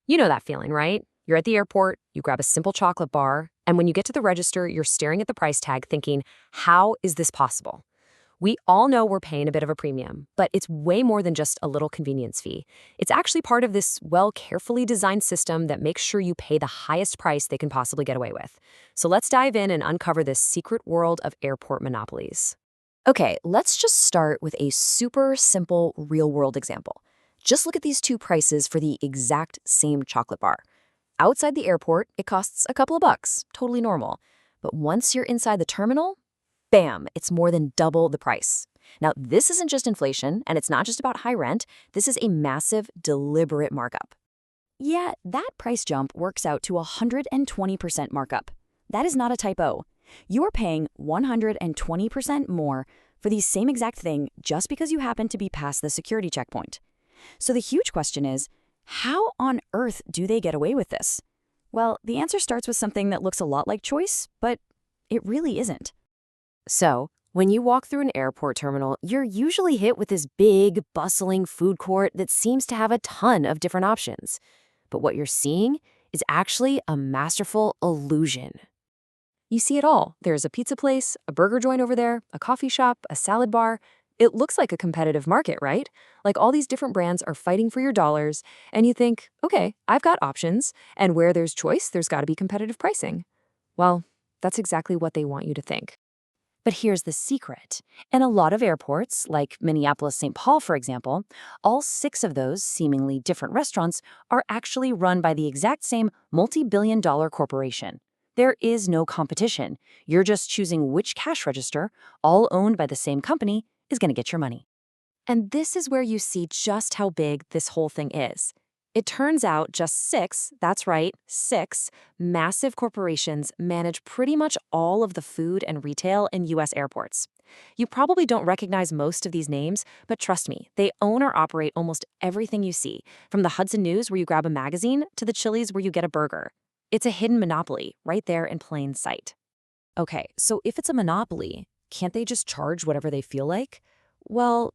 You know that feeling, right? You're at the airport, you grab a simple chocolate bar, and when you get to the register, you're staring at the price tag thinking, how is this possible? We all know we're paying a bit of a premium, but it's way more than just a little convenience fee. It's actually part of this, well, carefully designed system that makes sure you pay the highest price they can possibly get away with. So let's dive in and uncover this secret world of airport monopolies. Okay, let's just start with a super simple real-world example. Just look at these two prices for the exact same chocolate bar. Outside the airport, it costs a couple of bucks, totally normal. But once you're inside the terminal, bam, it's more than double the price. Now, this isn't just inflation, and it's not just about high rent. This is a massive, deliberate markup. Yeah, that price jump works out to 120% markup. That is not a typo. You're paying 120% more for the same exact thing just because you happen to be past the security checkpoint. So the huge question is, how on earth do they get away with this? Well, the answer starts with something that looks a lot like choice, but it really isn't. So, when you walk through an airport terminal, you're usually hit with this big, bustling food court that seems to have a ton of different options. But what you're seeing is actually a masterful illusion. You see it all. There's a pizza place, a burger joint over there, a coffee shop, a salad bar. It looks like a competitive market, right? Like all these different brands are fighting for your dollars, and you think, okay, I've got options, and where there's choice, there's got to be competitive pricing. Well, that's exactly what they want you to think. But here's the secret. In a lot of airports, like Minneapolis-St. Paul, for example, all 6 of those seemingly different restaurants are actually run by the exact same multi-billion-dollar corporation. There is no competition. You're just choosing which cash register, all owned by the same company, is going to get your money. And this is where you see just how big this whole thing is. It turns out just 6, that's right, 6, massive corporations manage pretty much all of the food and retail in U.S. airports. You probably don't recognize most of these names, but trust me, they own or operate almost everything you see, from the Hudson News where you grab a magazine to the Chili's where you get a burger. It's a hidden monopoly right there in plain sight. Okay, so if it's a monopoly, can't they just charge whatever they feel like? Well,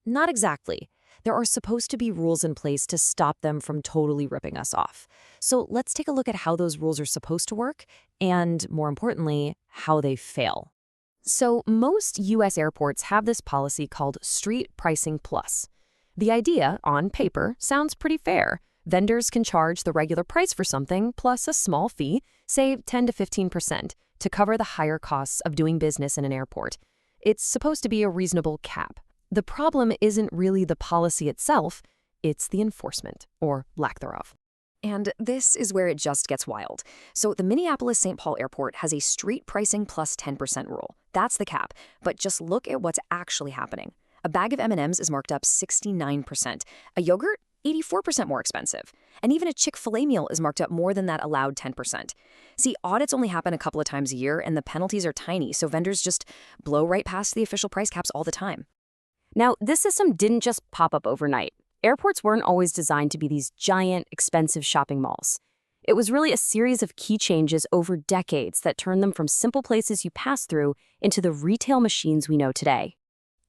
not exactly. There are supposed to be rules in place to stop them from totally ripping us off. So let's take a look at how those rules are supposed to work and, more importantly, how they fail. So most U.S. airports have this policy called Street Pricing Plus. The idea, on paper, sounds pretty fair. Vendors can charge the regular price for something plus a small fee, say 10 to 15%, to cover the higher costs of doing business in an airport. It's supposed to be a reasonable cap. The problem isn't really the policy itself, it's the enforcement, or lack thereof. And this is where it just gets wild. So the Minneapolis-St. Paul Airport has a street pricing plus 10% rule. That's the cap, but just look at what's actually happening. A bag of M&Ms is marked up 69%. A yogurt? 84% more expensive. And even a Chick-fil-A meal is marked up more than that allowed 10%. See, audits only happen a couple of times a year, and the penalties are tiny, so vendors just blow right past the official price caps all the time. Now, this system didn't just pop up overnight. Airports weren't always designed to be these giant, expensive shopping malls. It was really a series of key changes over decades that turned them from simple places you pass through into the retail machines we know today.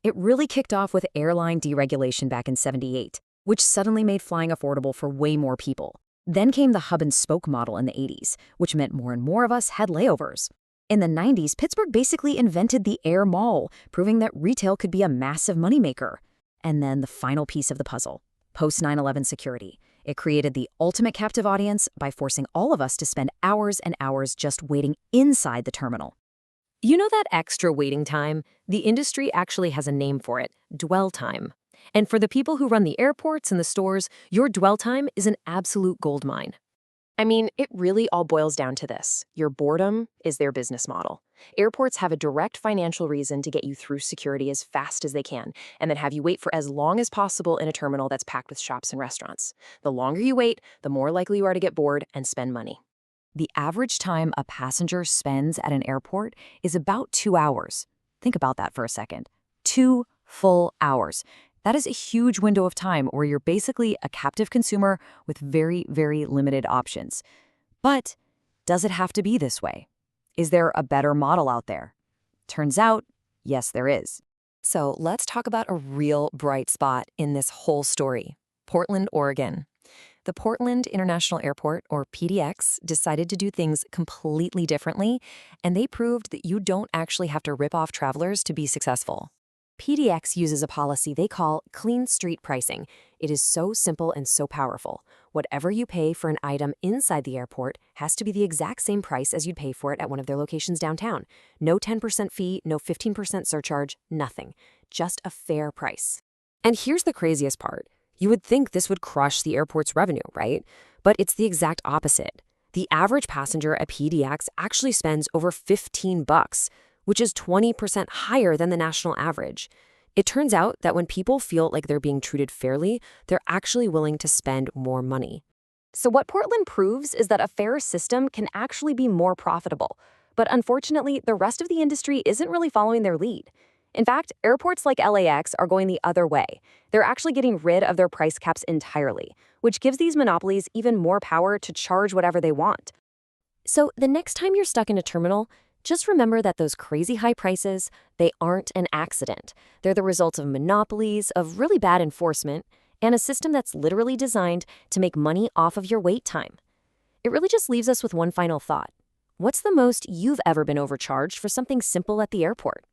It really kicked off with airline deregulation back in '78, which suddenly made flying affordable for way more people. Then came the hub-and-spoke model in the '80s, which meant more and more of us had layovers. In the '90s, Pittsburgh basically invented the air mall, proving that retail could be a massive moneymaker. And then the final piece of the puzzle, post-9/11 security. It created the ultimate captive audience by forcing all of us to spend hours and hours just waiting inside the terminal. You know that extra waiting time? The industry actually has a name for it, dwell time. And for the people who run the airports and the stores, your dwell time is an absolute goldmine. I mean, it really all boils down to this. Your boredom is their business model. Airports have a direct financial reason to get you through security as fast as they can, and then have you wait for as long as possible in a terminal that's packed with shops and restaurants. The longer you wait, the more likely you are to get bored and spend money. The average time a passenger spends at an airport is about 2 hours. Think about that for a second. 2 full hours. That is a huge window of time where you're basically a captive consumer with very, very limited options. But does it have to be this way? Is there a better model out there? Turns out, yes, there is. So let's talk about a real bright spot in this whole story, Portland, Oregon. The Portland International Airport, or PDX, decided to do things completely differently, and they proved that you don't actually have to rip off travelers to be successful. PDX uses a policy they call clean street pricing. It is so simple and so powerful. Whatever you pay for an item inside the airport has to be the exact same price as you'd pay for it at one of their locations downtown. No 10% fee, no 15% surcharge, nothing. Just a fair price. And here's the craziest part. You would think this would crush the airport's revenue, right? But it's the exact opposite. The average passenger at PDX actually spends over $15, which is 20% higher than the national average. It turns out that when people feel like they're being treated fairly, they're actually willing to spend more money. So what Portland proves is that a fair system can actually be more profitable. But unfortunately, the rest of the industry isn't really following their lead. In fact, airports like LAX are going the other way. They're actually getting rid of their price caps entirely, which gives these monopolies even more power to charge whatever they want. So the next time you're stuck in a terminal, just remember that those crazy high prices, they aren't an accident. They're the result of monopolies, of really bad enforcement, and a system that's literally designed to make money off of your wait time. It really just leaves us with one final thought. What's the most you've ever been overcharged for something simple at the airport?